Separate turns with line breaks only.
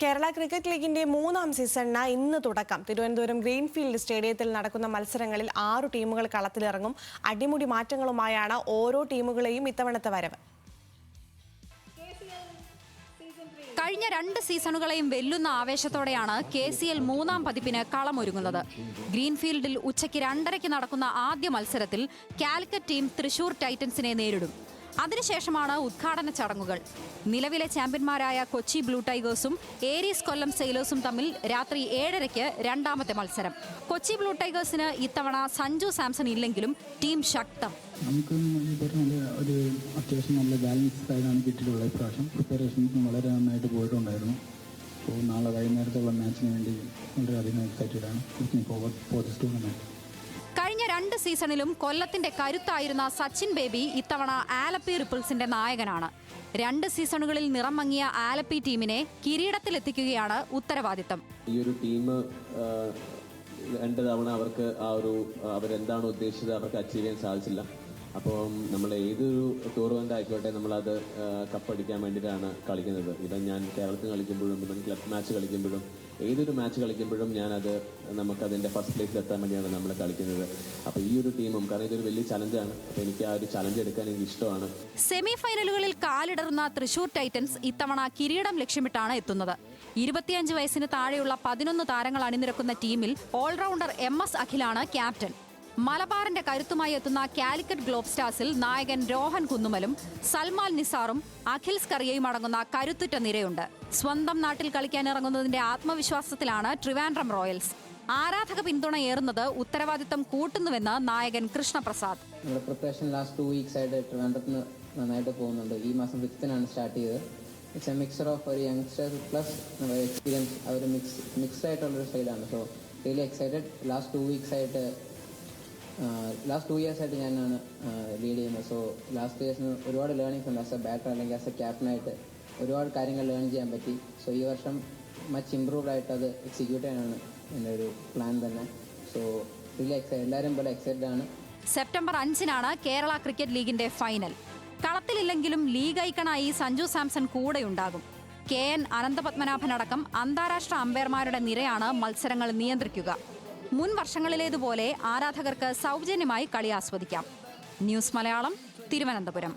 Kerala cricket ലീഗിന്റെ 3ാം സീസണിന് ഇന്ന് തുടക്കം. തിരുവനന്തപുരം ഗ്രീൻഫീൽഡ് സ്റ്റേഡിയത്തിൽ നടക്കുന്ന മത്സരങ്ങളിൽ 6 ടീമുകൾ കളത്തിലിറങ്ങും. അടിമുടി മാറ്റങ്ങളുമായാണ് ഓരോ ടീമുകളെയും ഇത്തവണത്തെ വരവ്.
കഴിഞ്ഞ 2 സീസണുകളെയും വെല്ലുന്ന ആവേശത്തോടെയാണ് KCL 3ാം പതിപ്പിന് കളമൊരുങ്ങുന്നത്. ഗ്രീൻഫീൽഡിൽ ഉച്ചയ്ക്ക് 2:30 നടക്കുന്ന ആദ്യ മത്സരത്തിൽ കാലിക്കറ്റ് ടീം തൃശൂർ ടൈറ്റൻസിനെ നേരിടും. അതിനുശേഷമാണ് ഉദ്ഘാടന ചടങ്ങുകൾ. നിലവിലെ ചാമ്പ്യന്മാരായ കൊച്ചി ബ്ലൂ ടൈഗേഴ്സും ഏരീസ് കൊല്ലം സെയിലേഴ്സും തമ്മിൽ രാത്രി 7:30 രണ്ടാമത്തെ മത്സരം. കൊച്ചി ബ്ലൂ ടൈഗേഴ്സിന് ഇത്തവണ സഞ്ജു സാംസൺ ഇല്ലെങ്കിലും ടീം ശക്തം.
നമുക്ക് ഒരു അത്യാവശ്യം നല്ല ബാലൻസ് ആയിട്ടാണ് കിട്ടിയിട്ടുള്ളത്. ഇപ്രാവശ്യം പ്രിപ്പറേഷൻസ് വളരെ നന്നായിട്ട് പോയിട്ടുണ്ടായിരുന്നു. അപ്പോൾ നാളെ വൈകുന്നേരത്തുള്ള മാച്ചിന് വേണ്ടി വളരെയധികം എക്സൈറ്റഡ് ആണ്. Looking forward for this tournament.
കഴിഞ്ഞ 2 സീസണിലും കൊല്ലത്തിന്റെ കരുത്തായിരുന്ന സച്ചിൻ ബേബി ഇത്തവണ ആലപ്പി റിപ്പിൾസിന്റെ നായകനാണ്. 2 സീസണുകളിൽ നിറം മങ്ങിയ ആലപ്പി ടീമിനെ കിരീടത്തിലെത്തിക്കുകയാണ് ഉത്തരവാദിത്തം.
ഈ ഒരു ടീം 2 തവണ അവർക്ക് അവരെന്താണ് ഉദ്ദേശിച്ചത് അവർക്ക് അച്ചീവ് ചെയ്യാൻ സാധിച്ചില്ല. അപ്പം നമ്മൾ ഏതൊരു ടൂർണമെന്റ് ആയിക്കോട്ടെ നമ്മളത് കപ്പടിക്കാൻ വേണ്ടിയിട്ടാണ് കളിക്കുന്നത്. ഇപ്പം ഞാൻ കേരളത്തിൽ കളിക്കുമ്പോഴും ഇപ്പം ക്ലബ് മാച്ച് കളിക്കുമ്പോഴും ഏതൊരു മാച്ച് കളിക്കുമ്പോഴും നമുക്കതിൻ്റെ ഫസ്റ്റ് പ്ലേസിൽ എത്താൻ വേണ്ടിയാണ് നമ്മൾ കളിക്കുന്നത്. അപ്പോൾ ഈ ഒരു ടീമും കാരണം ഇതൊരു വലിയ ചലഞ്ചാണ്. അപ്പോൾ എനിക്ക് ആ ഒരു ചലഞ്ച് എടുക്കാൻ എനിക്ക് ഇഷ്ടമാണ്.
സെമി ഫൈനലുകളിൽ കാലിടറുന്ന തൃശൂർ ടൈറ്റൻസ് ഇത്തവണ കിരീടം ലക്ഷ്യമിട്ടാണ് എത്തുന്നത്. 25 വയസ്സിന് താഴെയുള്ള 11 താരങ്ങൾ അണിനിരക്കുന്ന ടീമിൽ ഓൾറൗണ്ടർ MS അഖിലാണ് ക്യാപ്റ്റൻ. മലബാറിന്റെ കരുത്തുമായി എത്തുന്ന കാലിക്കറ്റ് ഗ്ലോബ് സ്റ്റാർസിൽ നായകൻ രോഹൻ കുന്നുമലും സൽമാൻ നിസാറും അഖിൽ സ്കറിയയും അടങ്ങുന്ന കരുത്തുറ്റ നിരയുണ്ട്. സ്വന്തം നാട്ടിൽ കളിക്കാനിറങ്ങുന്നതിന്റെ ആത്മവിശ്വാസത്തിലാണ് ട്രിവാൻഡ്രം റോയൽസ്. ആരാധക പിന്തുണയേറുന്നത് ഉത്തരവാദിത്തം കൂട്ടുന്നുവെന്ന് നായകൻ കൃഷ്ണപ്രസാദ്.
നമ്മുടെ പ്രിപ്പറേഷൻ ലാസ്റ്റ് 2 വീക്സ് ആയിട്ട് ട്രിവാൻഡ്രത്തിന് നന്നായിട്ട് പോകുന്നുണ്ട്. ഈ മാസം 5th സ്റ്റാർട്ട് ചെയ്തത്. ഇറ്റ്സ് എ മിക്സർ ഓഫ് ഒരു യങ്സ്റ്റർ പ്ലസ് എക്സ്പീരിയൻസ്. അവർ മിക്സ്ഡ് ആയിട്ടുള്ളൊരു സൈഡാണ്. So really excited. Last 2 years ആയിട്ട് ഞാനാണ് ലീഡ് ചെയ്യുന്നത്. സോ ലാസ്റ്റ് ഇയേഴ്സിന് ഒരുപാട് ലേണിങ്സ് ഉണ്ട്. ആസ് എ ബാറ്റർ അല്ലെങ്കിൽ ആസ് എ ക്യാപ്റ്റനായിട്ട് ഒരുപാട് കാര്യങ്ങൾ ലേൺ ചെയ്യാൻ പറ്റി. സോ ഈ വർഷം മച്ച് ഇമ്പ്രൂവ്ഡ് ആയിട്ട് അത് എക്സിക്യൂട്ട് ചെയ്യാനാണ് എൻ്റെ ഒരു പ്ലാൻ തന്നെ. സോ റിയലി എല്ലാവരും പോലെ എക്സൈറ്റഡ് ആണ്.
സെപ്റ്റംബർ 5-നാണ് കേരള ക്രിക്കറ്റ് ലീഗിന്റെ ഫൈനൽ. കളത്തിലില്ലെങ്കിലും ലീഗ് ഐക്കണായി സഞ്ജു സാംസൺ കൂടെയുണ്ടാകും. KN അനന്തപത്മനാഭനടക്കം അന്താരാഷ്ട്ര അമ്പയർമാരുടെ നിരയാണ് മത്സരങ്ങൾ നിയന്ത്രിക്കുക. മുൻ വർഷങ്ങളിലേതുപോലെ ആരാധകർക്ക് സൗജന്യമായി കളി ആസ്വദിക്കാം. ന്യൂസ് മലയാളം, തിരുവനന്തപുരം.